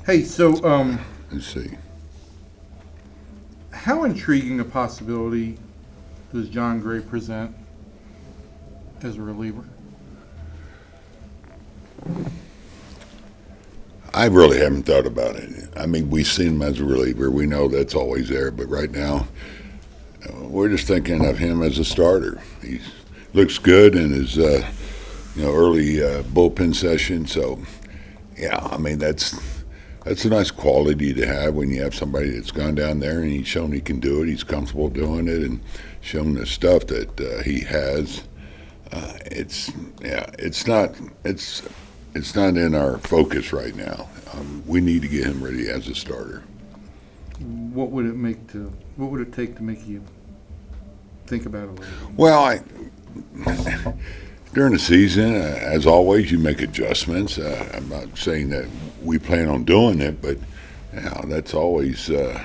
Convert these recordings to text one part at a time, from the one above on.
Hey, so Let's see. how intriguing a possibility does John Gray present as a reliever? I really haven't thought about it. I mean, we've seen him as a reliever. We know that's always there. But right now, we're just thinking of him as a starter. He looks good in his early bullpen session. So yeah, I mean that's a nice quality to have when you have somebody that's gone down there and he's shown he can do it. He's comfortable doing it and shown the stuff that he has. It's yeah, it's not in our focus right now. We need to get him ready as a starter. What would it take to make you think about it a little? Well, during the season, as always, you make adjustments. I'm not saying that we plan on doing it, but that's always in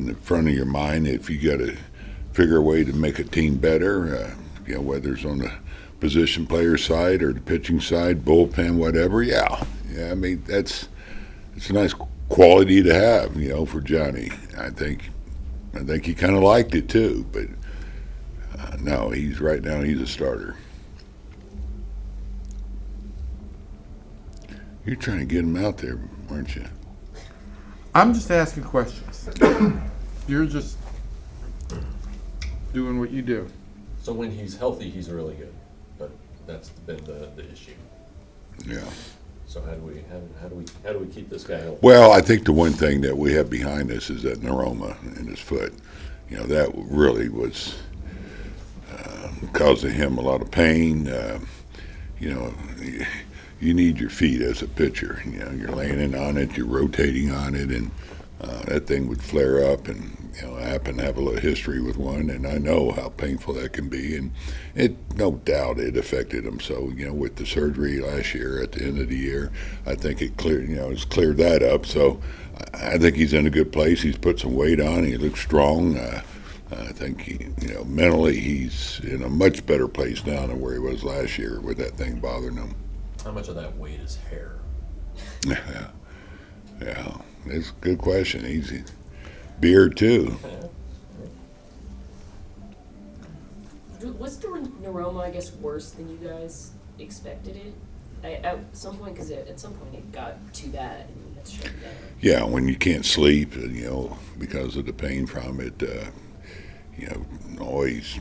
the front of your mind. If you got to figure a way to make a team better, whether it's on the position player side or the pitching side, bullpen, whatever. Yeah. I mean it's a nice quality to have, for Johnny. I think he kind of liked it too, but no, he's right now he's a starter. You're trying to get him out there, weren't you? I'm just asking questions. You're just doing what you do. So when he's healthy, he's really good, but that's been the issue. Yeah. So how do we keep this guy healthy? Well, I think the one thing that we have behind us is that neuroma in his foot. That really was causing him a lot of pain. You need your feet as a pitcher. You're laying on it, you're rotating on it, and that thing would flare up. And I happen to have a little history with one, and I know how painful that can be. And no doubt, it affected him. So with the surgery last year at the end of the year, I think it cleared. It's cleared that up. So I think he's in a good place. He's put some weight on. He looks strong. I think mentally he's in a much better place now than where he was last year with that thing bothering him. How much of that weight is hair? Yeah, it's a good question. Easy. Beard, too. Was the neuroma, I guess, worse than you guys expected it? At some point, because at some point it got too bad and you had to shut it down. Yeah, when you can't sleep, because of the pain from it, always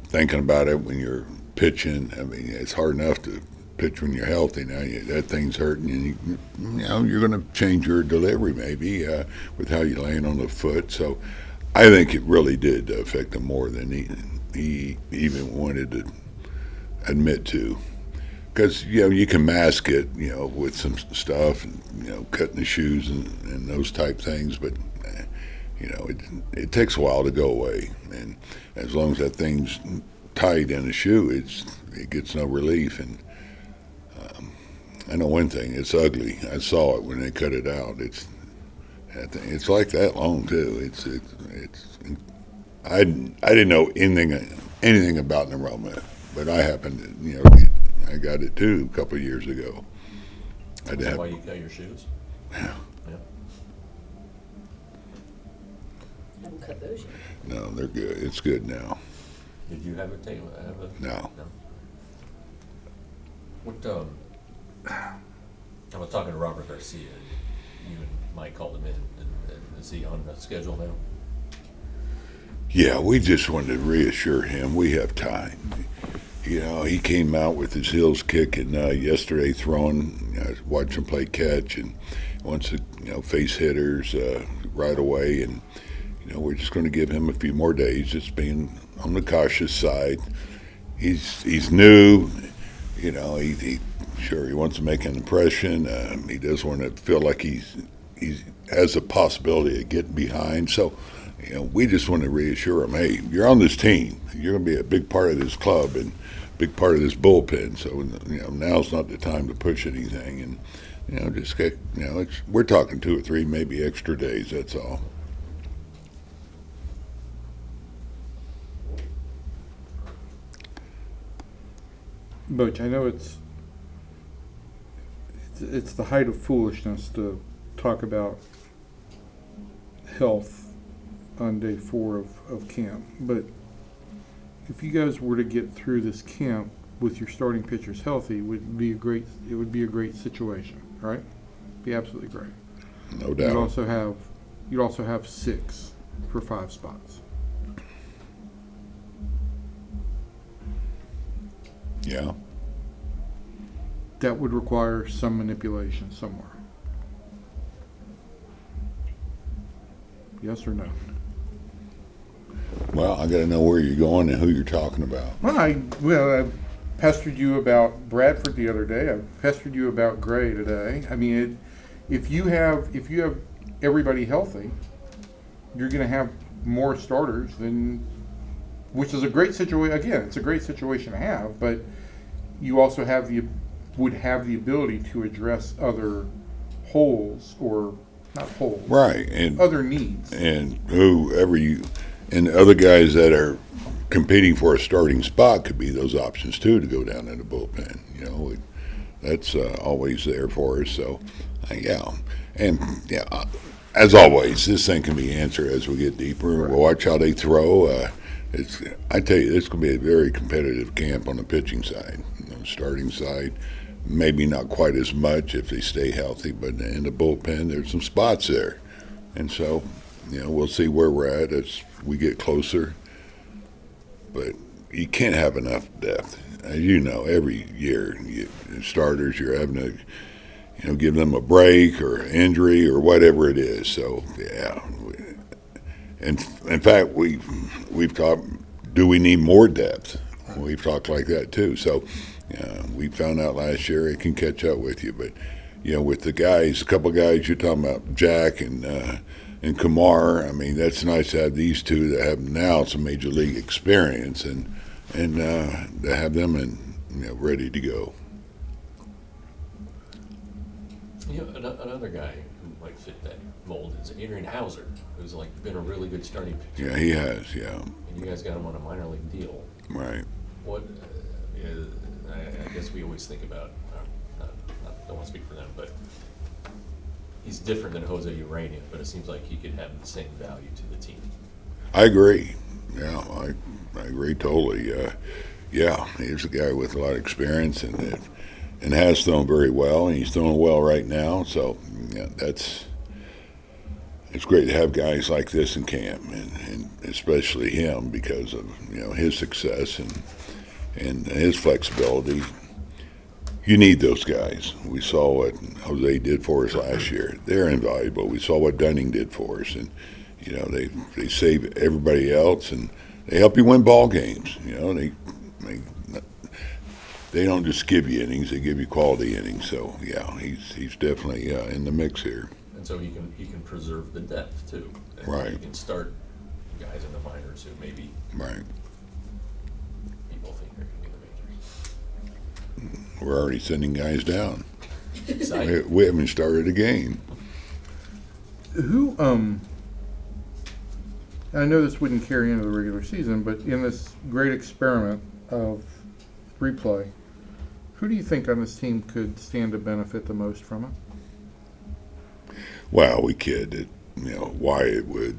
thinking about it when you're pitching. I mean, it's hard enough to pitch when you're healthy. Now that thing's hurting, and you're going to change your delivery maybe with how you're laying on the foot. So I think it really did affect him more than he even wanted to admit to. Because you can mask it, with some stuff, and cutting the shoes and those type things, but it takes a while to go away. And as long as that thing's tight in the shoe, it gets no relief. And I know one thing, it's ugly. I saw it when they cut it out. It's like that long too. I didn't know anything about neuroma, but I happened to I got it too a couple of years ago. Is that why you got your shoes? Yeah. Haven't cut those yet. No, they're good. It's good now. Did you have it taken? No. What? I was talking to Robert Garcia. You and Mike called him in. And is he on the schedule now? Yeah, we just wanted to reassure him we have time. He came out with his heels kicking yesterday, throwing. I watched him play catch, and wants to face hitters right away. And we're just going to give him a few more days, just being on the cautious side. He's new. He wants to make an impression. He does want to feel like he has a possibility of getting behind. So, we just want to reassure him, hey, you're on this team. You're going to be a big part of this club and big part of this bullpen. So, now's not the time to push anything. And, just get, we're talking 2 or 3, maybe extra days. That's all. Bochy, I know it's it's the height of foolishness to talk about health on day 4 of camp. But if you guys were to get through this camp with your starting pitchers healthy, it would be a great situation, right? Be absolutely great. No doubt. You'd also have 6 for 5 spots. Yeah. That would require some manipulation somewhere. Yes or no? Well, I got to know where you're going and who you're talking about. I pestered you about Bradford the other day. I pestered you about Gray today. I mean, if you have everybody healthy, you're going to have more starters than, which is a great situation. Again, it's a great situation to have, but you also would have the ability to address other holes, or not holes, Right. And other needs. and the other guys that are competing for a starting spot could be those options too, to go down in the bullpen. That's always there for us. So, yeah. And yeah, as always, this thing can be answered as we get deeper. Right. We'll watch how they throw. I tell you, it's going to be a very competitive camp on the pitching side. Starting side, maybe not quite as much if they stay healthy, but in the bullpen, there's some spots there. And so, we'll see where we're at as we get closer. But you can't have enough depth. As you know, every year, starters, you're having to, give them a break or injury or whatever it is. So, yeah. And in fact, we've talked, do we need more depth? We've talked like that too. So, we found out last year it can catch up with you. But, with the guys, a couple guys you're talking about, Jack and Kumar, I mean, that's nice to have these two that have now some major league experience and to have them ready to go. Another guy who might fit that mold is Adrian Hauser, who's been a really good starting pitcher. Yeah, he has, yeah. And you guys got him on a minor league deal. Right. What? I guess we always think about. Don't want to speak for them, but he's different than Jose Urania. But it seems like he could have the same value to the team. I agree. Yeah, I agree totally. Yeah, he's a guy with a lot of experience and has thrown very well, and he's throwing well right now. So yeah, it's great to have guys like this in camp, and especially him because of his success and his flexibility. You need those guys. We saw what Jose did for us last year. They're invaluable. We saw what Dunning did for us, and they save everybody else, and they help you win ball games. They don't just give you innings; they give you quality innings. So yeah, he's definitely in the mix here. And so he can preserve the depth too. And Right. He can start guys in the minors who maybe Right. people think are going to be the majors. We're already sending guys down. Exciting. We haven't started a game. Who, I know this wouldn't carry into the regular season, but in this great experiment of replay, who do you think on this team could stand to benefit the most from it? Well, we kid that, Wyatt would,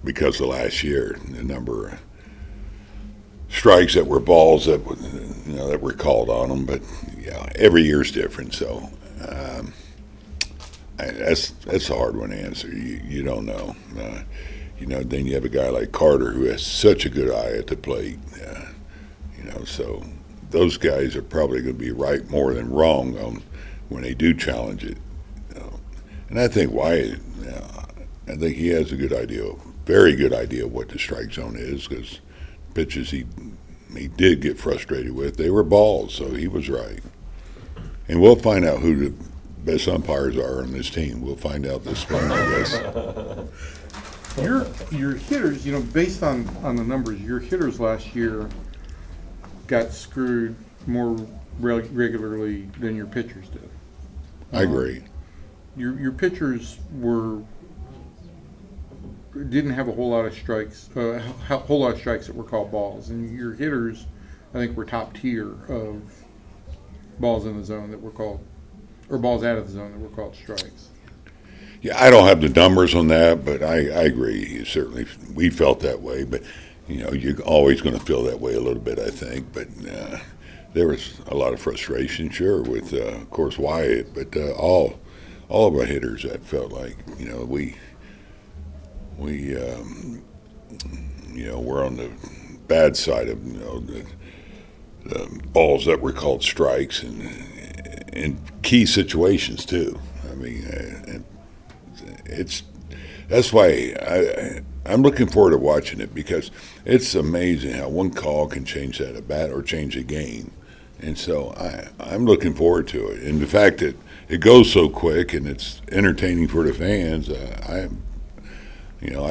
because of last year, the number of strikes that were balls that would, that were called on them. But yeah, every year's different. So that's a hard one to answer. You don't know. Then you have a guy like Carter who has such a good eye at the plate. So those guys are probably going to be right more than wrong on when they do challenge it. And I think Wyatt, I think he has a good idea, very good idea of what the strike zone is, because pitches he did get frustrated with, they were balls, so he was right. And we'll find out who the best umpires are on this team. We'll find out this spring, I guess. Your hitters, based on the numbers, your hitters last year got screwed more regularly than your pitchers did. I agree. Your pitchers didn't have a whole lot of strikes, that were called balls, and your hitters, I think, were top tier of balls in the zone that were called, or balls out of the zone that were called strikes. Yeah, I don't have the numbers on that, but I agree. Certainly, we felt that way. But you're always going to feel that way a little bit, I think. But there was a lot of frustration, sure, with of course Wyatt, but all of our hitters. That felt like we we're on the bad side of the balls that were called strikes and in key situations too. I mean, that's why I'm looking forward to watching it, because it's amazing how one call can change that at bat or change a game, and so I'm looking forward to it. And the fact that it goes so quick and it's entertaining for the fans, I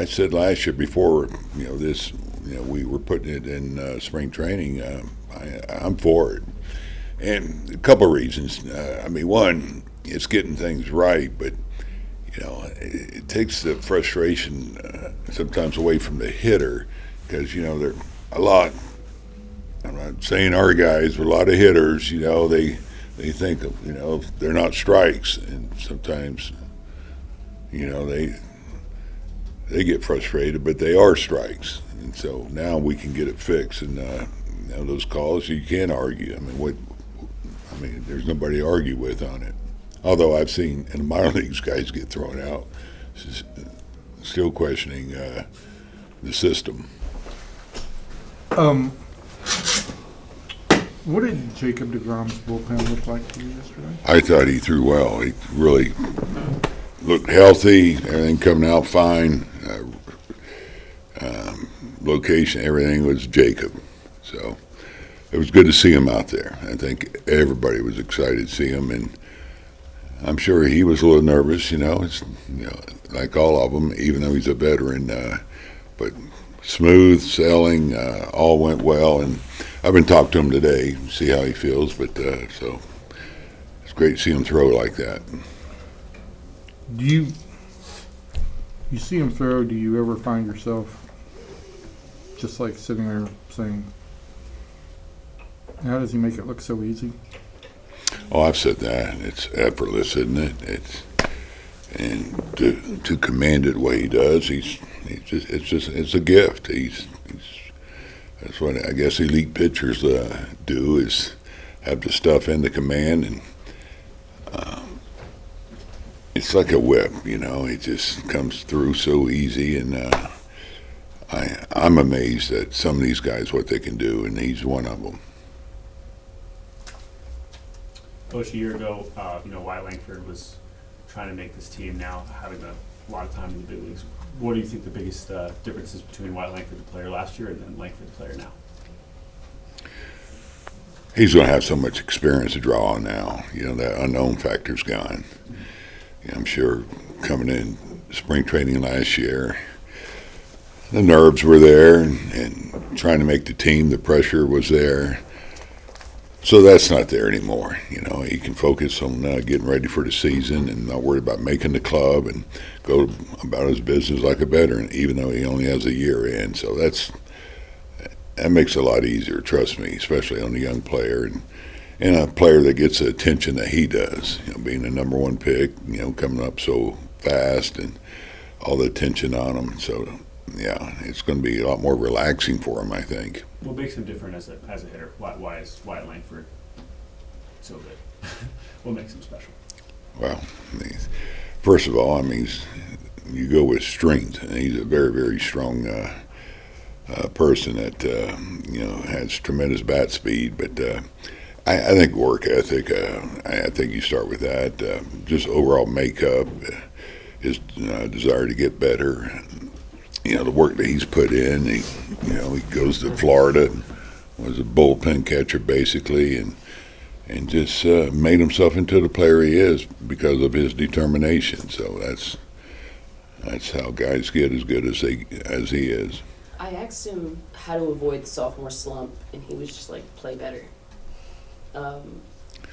said last year before this we were putting it in spring training. I'm for it, and a couple of reasons. One, it's getting things right, but it takes the frustration sometimes away from the hitter, because they're a lot. I'm not saying our guys, but a lot of hitters, they think of, they're not strikes, and sometimes they get frustrated, but they are strikes, and so now we can get it fixed. And those calls you can't argue. There's nobody to argue with on it. Although I've seen in the minor leagues guys get thrown out, still questioning the system. What did Jacob deGrom's bullpen look like to you yesterday? I thought he threw well. He really looked healthy. Everything coming out fine. Location, everything was Jacob. So it was good to see him out there. I think everybody was excited to see him, and I'm sure he was a little nervous. It's like all of them, even though he's a veteran. But smooth sailing, all went well, and I've been talking to him today, see how he feels. But so it's great to see him throw like that. Do you see him throw? Do you ever find yourself just like sitting there saying, "How does he make it look so easy?" Oh, I've said that. It's effortless, isn't it? And to command it the way he does, it's a gift. That's what I guess elite pitchers do, is have the stuff and the command, and it's like a whip. It just comes through so easy, and I'm amazed at some of these guys what they can do, and he's one of them. Coach, a year ago, Wyatt Langford was trying to make this team, now having a lot of time in the big leagues. What do you think the biggest differences between Wyatt Langford, the player last year, and then Langford, the player now? He's going to have so much experience to draw on now. That unknown factor's gone. I'm sure coming in spring training last year, the nerves were there, and trying to make the team, the pressure was there. So that's not there anymore. He can focus on getting ready for the season and not worry about making the club, and go about his business like a veteran, even though he only has a year in. So that makes it a lot easier, trust me, especially on a young player and a player that gets the attention that he does. Being the number one pick, coming up so fast and all the attention on him. So yeah, it's going to be a lot more relaxing for him, I think. What makes him different as a hitter? Why is Wyatt Langford so good? What makes him special? Well, first of all, you go with strength, and he's a very, very strong person that has tremendous bat speed. But I think work ethic. I think you start with that. Just overall makeup, his desire to get better. The work that he's put in. He goes to Florida, was a bullpen catcher basically, and just made himself into the player he is because of his determination. So that's how guys get as good as he is. I asked him how to avoid the sophomore slump, and he was just like, play better.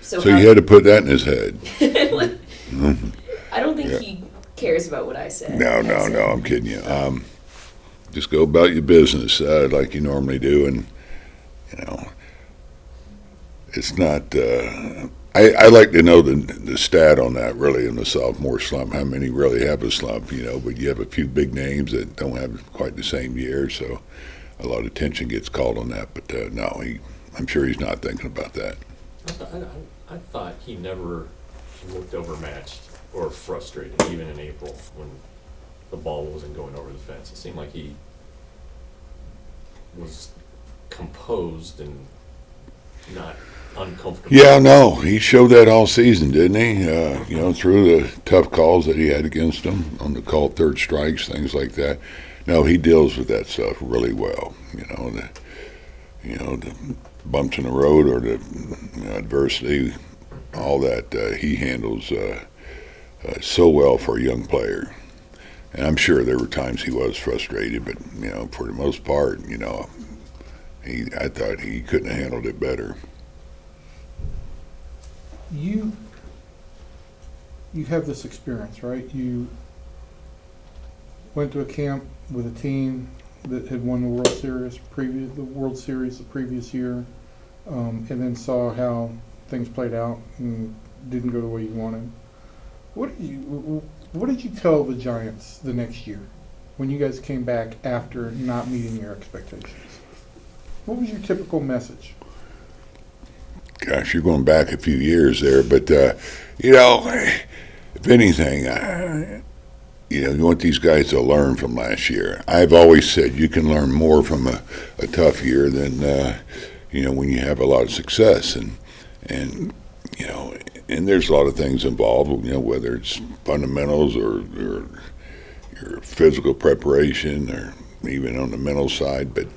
So you had to put that in his head. I don't think he cares about what I said. No, I'm kidding you. Just go about your business like you normally do, and it's not. I like to know the stat on that really in the sophomore slump. How many really have a slump? But you have a few big names that don't have quite the same year, so a lot of attention gets called on that. But no, I'm sure he's not thinking about that. I thought he never looked overmatched or frustrated, even in April when the ball wasn't going over the fence. It seemed like he was composed and not uncomfortable. Yeah, no, he showed that all season, didn't he? Through the tough calls that he had against him on the called third strikes, things like that. No, he deals with that stuff really well. The bumps in the road or the adversity, all that he handles so well for a young player. And I'm sure there were times he was frustrated, but for the most part, I thought he couldn't have handled it better. You have this experience, right? You went to a camp with a team that had won the World Series the previous year, and then saw how things played out and didn't go the way you wanted. What did you tell the Giants the next year when you guys came back after not meeting your expectations? What was your typical message? Gosh, you're going back a few years there, but if anything, you want these guys to learn from last year. I've always said you can learn more from a tough year than when you have a lot of success, and there's a lot of things involved, whether it's fundamentals or your physical preparation or even on the mental side, but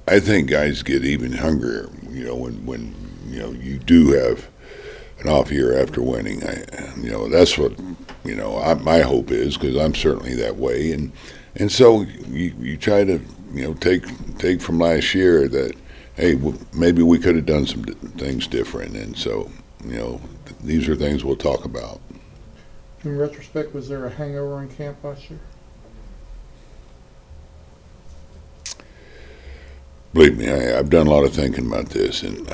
I think guys get even hungrier, when you do have an off year after winning. That's what my hope is, because I'm certainly that way, and so you try to take from last year that, hey, maybe we could have done some things different, and so these are things we'll talk about. In retrospect, was there a hangover in camp last year? Believe me, I've done a lot of thinking about this, and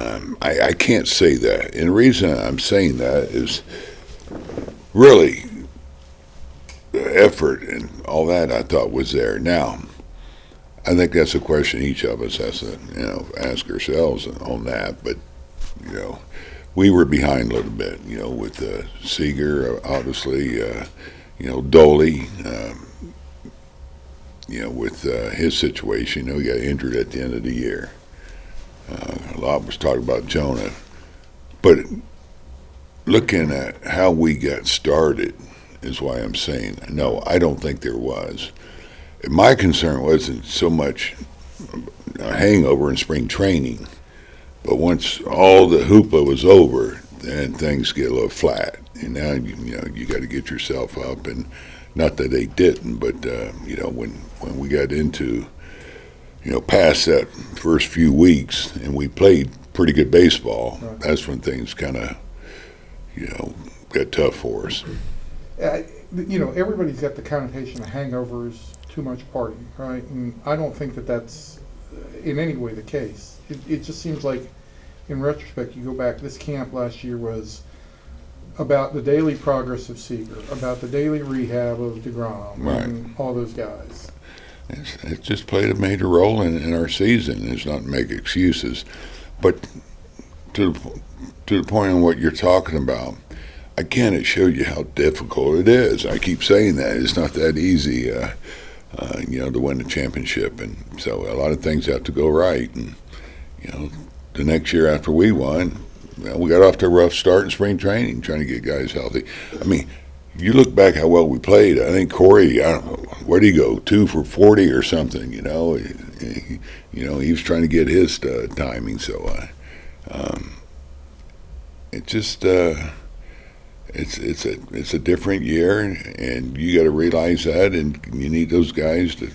I can't say that. And the reason I'm saying that is really the effort and all that I thought was there. Now, I think that's a question each of us has to ask ourselves on that. But we were behind a little bit, with Seager, obviously, Doley. With his situation, he got injured at the end of the year. A lot was talked about Jonah. But looking at how we got started is why I'm saying, no, I don't think there was. My concern wasn't so much a hangover in spring training, but once all the hoopla was over, then things get a little flat. And now, you got to get yourself up, and not that they didn't, but when we got into past that first few weeks and we played pretty good baseball, right, that's when things kind of got tough for us. Everybody's got the connotation of hangovers, too much partying, right? And I don't think that that's in any way the case. It just seems like, in retrospect, you go back, this camp last year was about the daily progress of Seager, about the daily rehab of DeGrom, right, and all those guys. It just played a major role in our season. It's not to make excuses, but to the point on what you're talking about, again, it showed you how difficult it is. I keep saying that it's not that easy, to win the championship, and so a lot of things have to go right. And the next year after we won, we got off to a rough start in spring training, trying to get guys healthy. I mean, you look back how well we played. I think Corey, I don't know, where'd he go? 2 for 40 or something. He was trying to get his timing. So it just it's a different year, and you got to realize that, and you need those guys to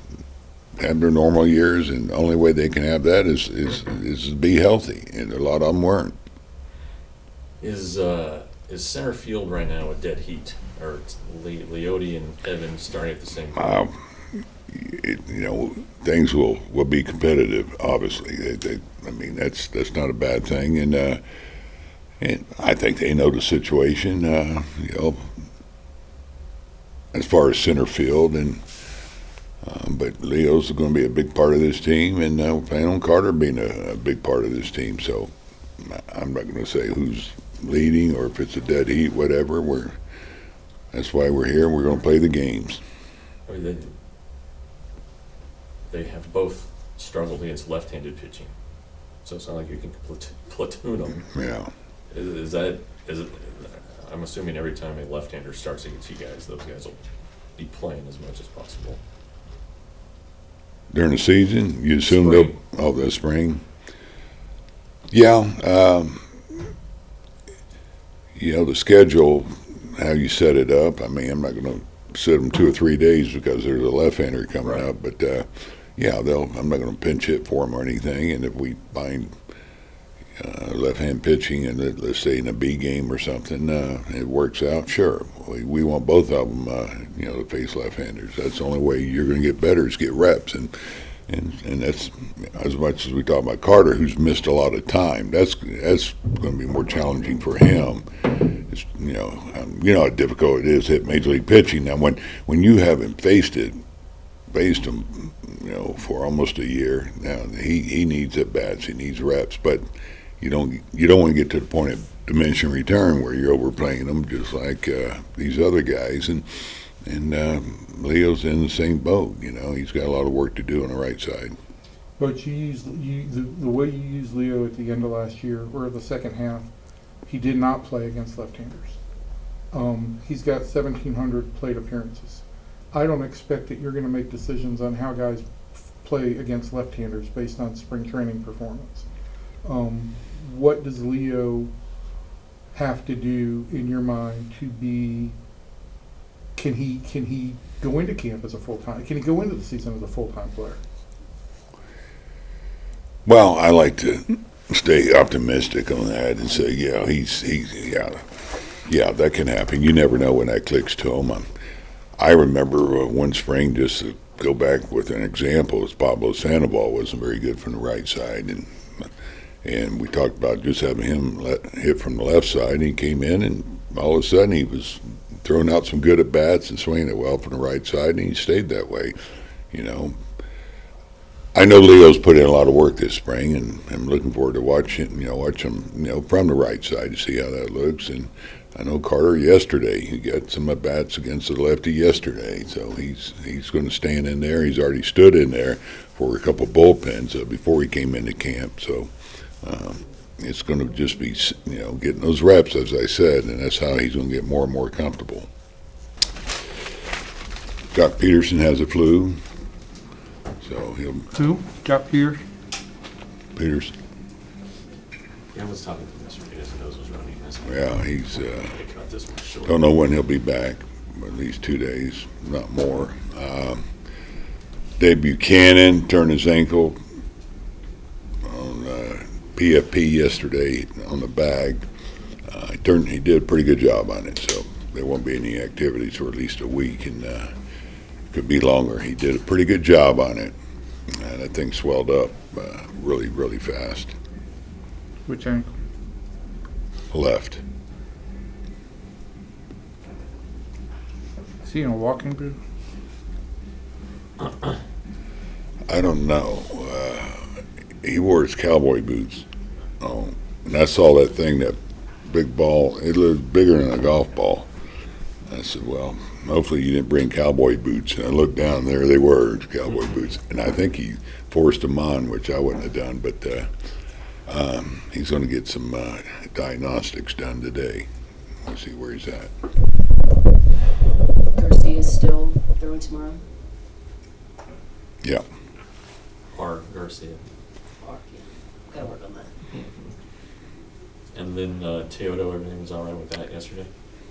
have their normal years, and the only way they can have that is to be healthy, and a lot of them weren't. Is center field right now a dead heat, or Leote and Evans starting at the same time? things will be competitive. Obviously, I mean that's not a bad thing, and I think they know the situation. As far as center field, and but Leo's going to be a big part of this team, and we're planning on Carter being a big part of this team. So I'm not going to say who's leading or if it's a dead heat, whatever. That's why we're here. We're going to play the games. I mean, they have both struggled against left-handed pitching, so it's not like you can platoon them. Yeah. Is it? I'm assuming every time a left-hander starts against you guys, those guys will be playing as much as possible. During the season, you assume Spring. the spring. Yeah. The schedule, how you set it up. I mean, I'm not going to sit them 2 or 3 days because there's a left-hander coming Right. up, but I'm not going to pinch hit for them or anything. And if we find left-hand pitching, and let's say in a B game or something, it works out. Sure, we want both of them, to face left-handers. That's the only way you're going to get better is get reps, and that's as much as we talk about Carter, who's missed a lot of time. That's going to be more challenging for him. It's, how difficult it is to hit major league pitching. Now, when you haven't faced him, for almost a year now, he needs at bats, he needs reps, but you don't want to get to the point of diminishing return where you're overplaying them just like these other guys, and Leo's in the same boat. He's got a lot of work to do on the right side. But the way you used Leo at the end of last year, or the second half, he did not play against left-handers. He's got 1,700 plate appearances. I don't expect that you're going to make decisions on how guys play against left-handers based on spring training performance. What does Leo have to do in your mind to be? Can he go into camp as a full-time? Can he go into the season as a full-time player? Well, I like to stay optimistic on that and say, that can happen. You never know when that clicks to him. I remember one spring, just to go back with an example, is Pablo Sandoval wasn't very good from the right side, and we talked about just having him hit from the left side, and he came in, and all of a sudden he was throwing out some good at-bats and swinging it well from the right side, and he stayed that way. I know Leo's put in a lot of work this spring, and I'm looking forward to watch him from the right side to see how that looks. And I know Carter yesterday, he got some at-bats against the lefty yesterday, so he's going to stand in there. He's already stood in there for a couple bullpens before he came into camp, so it's going to just be, getting those reps, as I said, and that's how he's going to get more and more comfortable. Scott Peterson has a flu, so Who? Got Peterson? Yeah, I was talking to him yesterday. His nose was running. Yeah, he's They cut this one short. don't know when he'll be back, but at least 2 days, not more. Dave Buchanan turned his ankle on PFP yesterday on the bag. He did a pretty good job on it, so there won't be any activities for at least a week, and could be longer. He did a pretty good job on it, and that thing swelled up really, really fast. Which ankle? Left. Is he in a walking boot? I don't know. He wore his cowboy boots. And I saw that thing, that big ball. It looked bigger than a golf ball. I said, well, hopefully you didn't bring cowboy boots. And I looked down there, they were cowboy boots. And I think he forced them on, which I wouldn't have done. But he's going to get some diagnostics done today. We'll see where he's at. Garcia's still throwing tomorrow. Yeah. R. Garcia. Or, yeah, gotta work on that. And then Teodo, everything was all right with that yesterday?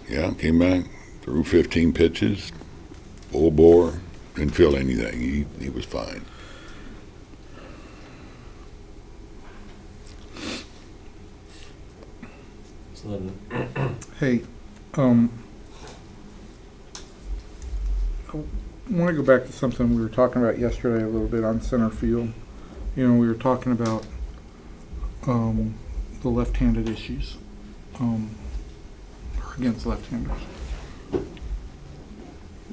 Yeah, came back, threw 15 pitches, full bore, didn't feel anything. He was fine. So then, Hey, want to go back to something we were talking about yesterday a little bit on center field. You know, we were talking about the left-handed issues, or against left-handers.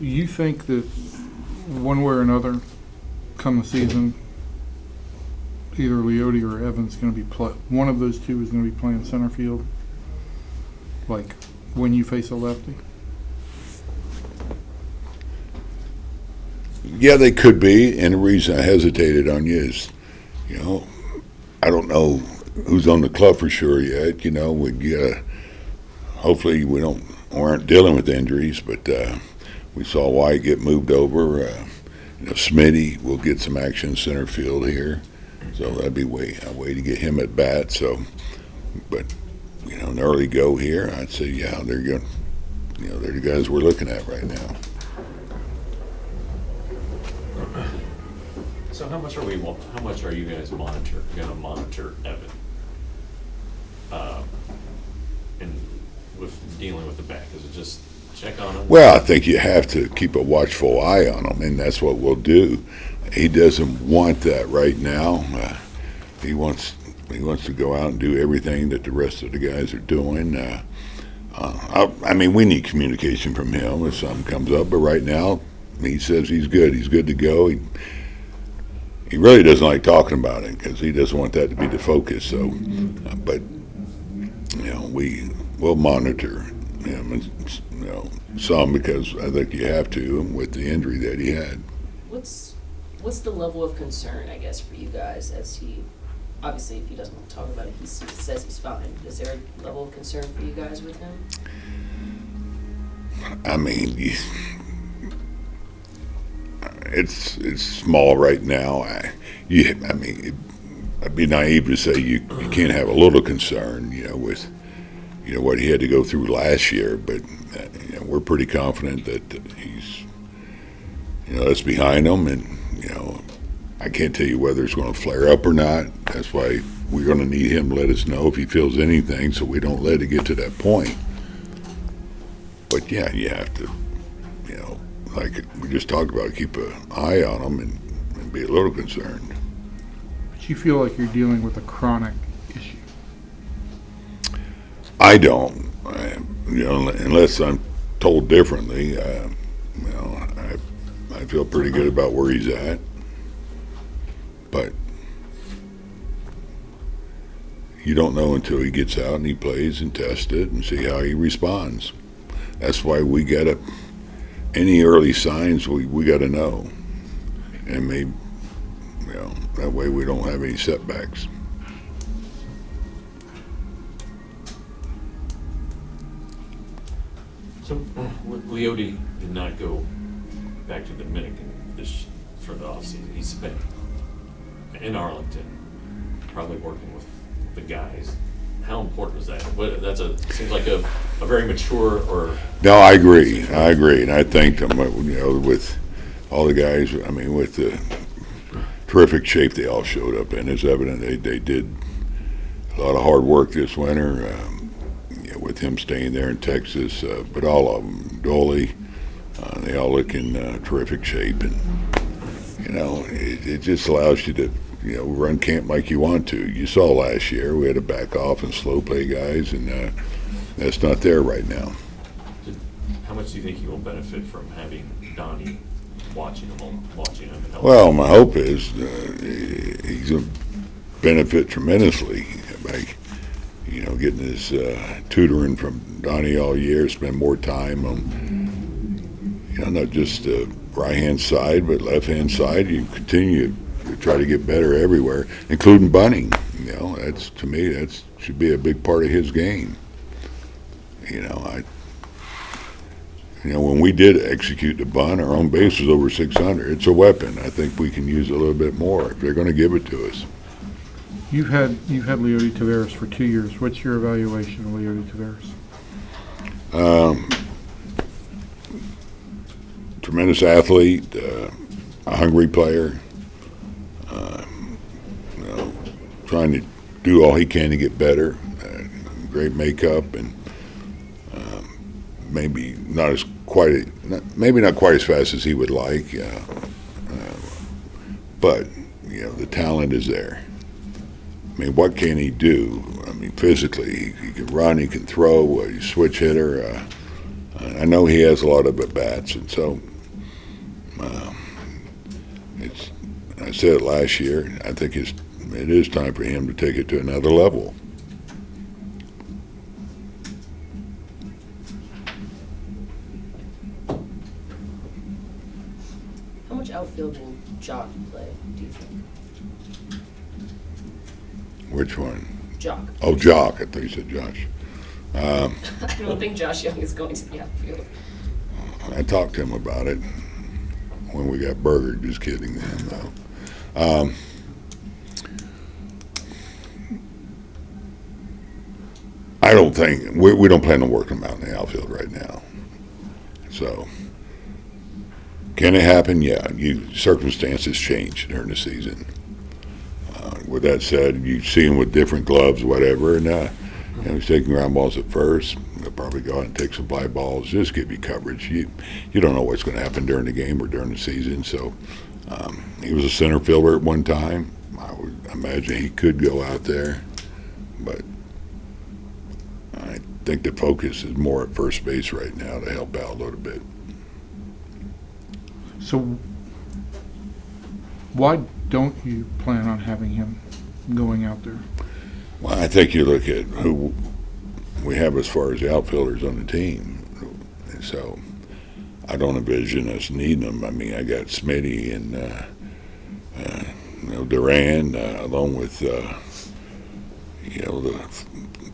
You think that one way or another, come the season, either Leote or Evans going to be one of those two is going to be playing center field, like when you face a lefty? Yeah, they could be, and the reason I hesitated on you is, you know, I don't know who's on the club for sure yet. You know, hopefully we aren't dealing with injuries, but we saw White get moved over. You know, Smitty will get some action center field here, so that'd be a way to get him at bat. So, but you know, an early go here, I'd say, yeah, they're good. You know, they're the guys we're looking at right now. So how much are you guys gonna monitor Evan? And with dealing with the back, is it just check on him? Well, I think you have to keep a watchful eye on him, and that's what we'll do. He doesn't want that right now. He wants to go out and do everything that the rest of the guys are doing. I mean, we need communication from him if something comes up, but right now he says he's good. He's good to go. He really doesn't like talking about it because he doesn't want that to be the focus. So, but you know, we'll monitor him, and you know, some because I think you have to with the injury that he had. What's the level of concern, I guess, for you guys as he, obviously, if he doesn't want to talk about it, he says he's fine. Is there a level of concern for you guys with him? I mean, it's small right now. I mean, I'd be naive to say you can't have a little concern, you know, with what he had to go through last year. But you know, we're pretty confident that he's, you know, that's behind him, and you know, I can't tell you whether it's going to flare up or not. That's why we're going to need him to let us know if he feels anything, so we don't let it get to that point. But yeah, you have to, you know, like we just talked about, keep an eye on him and be a little concerned. But you feel like you're dealing with a chronic issue? I don't, you know, unless I'm told differently. You know, I feel pretty good about where he's at, but you don't know until he gets out and he plays and tests it and see how he responds. That's why we gotta, any early signs we gotta know, and maybe, you know, that way we don't have any setbacks. So Leote did not go back to the Dominican for the offseason. He spent in Arlington, probably working with the guys. How important was that? Seems like a very mature or. No, I agree, and I thanked him. You know, with all the guys. I mean, with the terrific shape they all showed up in. It's evident they did a lot of hard work this winter. You know, with him staying there in Texas, but all of them, Dolly, they all look in terrific shape, and you know, it just allows you to, you know, run camp like you want to. You saw last year we had to back off and slow play guys, and that's not there right now. How much do you think he will benefit from having Donnie watching him and helping? Well, my hope is he's going to benefit tremendously by, you know, getting his tutoring from Donnie all year, spend more time on, you know, not just the right-hand side, but left-hand side. You continue to try to get better everywhere, including bunting. You know, that's, to me, that should be a big part of his game. You know, when we did execute the bunt, our own base was over 600. It's a weapon. I think we can use a little bit more if they're going to give it to us. You've had Leote Taveras for 2 years. What's your evaluation of Leote Taveras? Tremendous athlete, a hungry player. You know, trying to do all he can to get better. Great makeup, and maybe not as maybe not quite as fast as he would like, but the talent is there. I mean, what can he do? I mean, physically, he can run, he can throw, he's a switch hitter. I know he has a lot of at-bats, and so I said it last year, I think it is time for him to take it to another level. How much outfield will Jock play, do you think? Which one? Jock. Oh, Jock. I thought you said Josh. I don't think Josh Young is going to the outfield. I talked to him about it when we got burgered. Just kidding, man. Though. I don't think we don't plan on working him out in the outfield right now. So, can it happen? Yeah. Circumstances change during the season. With that said, you see him with different gloves, whatever, and he's taking ground balls at first. He'll probably go out and take some fly balls, just give you coverage. You don't know what's going to happen during the game or during the season. So he was a center fielder at one time. I would imagine he could go out there, but I think the focus is more at first base right now to help out a little bit. So why don't you plan on having him going out there? Well, I think you look at who we have as far as the outfielders on the team. So I don't envision us needing them. I mean, I got Smitty and Duran along with the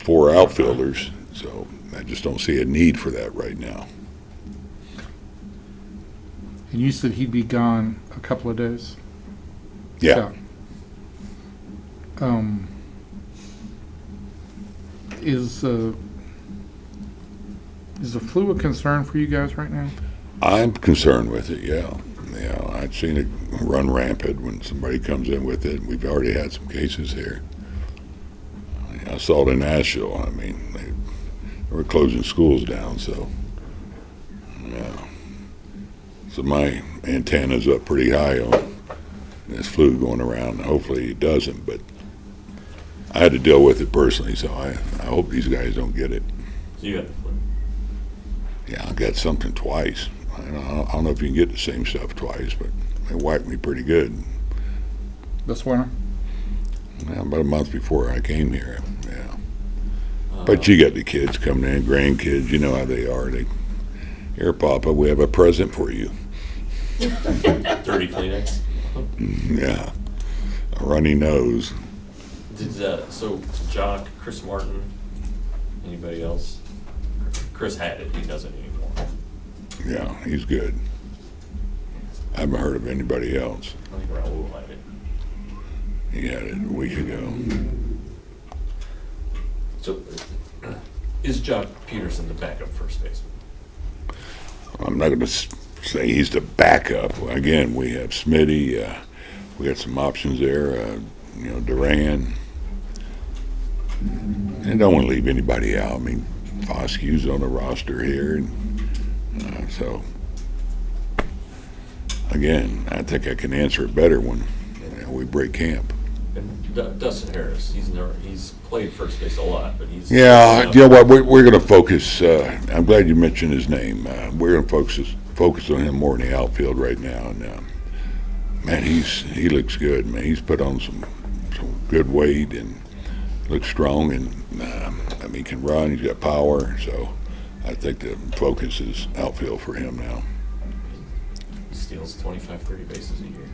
4 outfielders. So I just don't see a need for that right now. And you said he'd be gone a couple of days? Yeah. Is the flu a concern for you guys right now? I'm concerned with it, yeah. I've seen it run rampant when somebody comes in with it. We've already had some cases here. I saw it in Nashville. I mean, they were closing schools down, so, yeah. So my antenna's up pretty high on this flu going around. Hopefully it doesn't, but I had to deal with it personally, so I hope these guys don't get it. So you got the flu? Yeah, I got something twice. I don't know if you can get the same stuff twice, but they wiped me pretty good. This winter? Yeah, about a month before I came here, yeah. But you got the kids coming in, grandkids, you know how they are. Here, Papa, we have a present for you. 30 Kleenex? Yeah, a runny nose. So Jock, Chris Martin, anybody else? Chris had it, he doesn't anymore. Yeah, he's good. I haven't heard of anybody else. I think Raul had it. He had it a week ago. So is Jock Peterson the backup first baseman? I'm not going to say he's the backup. Again, we have Smitty. We got some options there. Duran. And don't want to leave anybody out. I mean, Foskew's on the roster here. And, so, again, I think I can answer it better when we break camp. And Dustin Harris, he's played first base a lot, but he's... Yeah, you know what, we're going to focus, I'm glad you mentioned his name. We're going to focus on him more in the outfield right now. And, man, he looks good, man. He's put on some good weight and looks strong, and he can run, he's got power, so I think the focus is outfield for him now. He steals 25, 30 bases a year.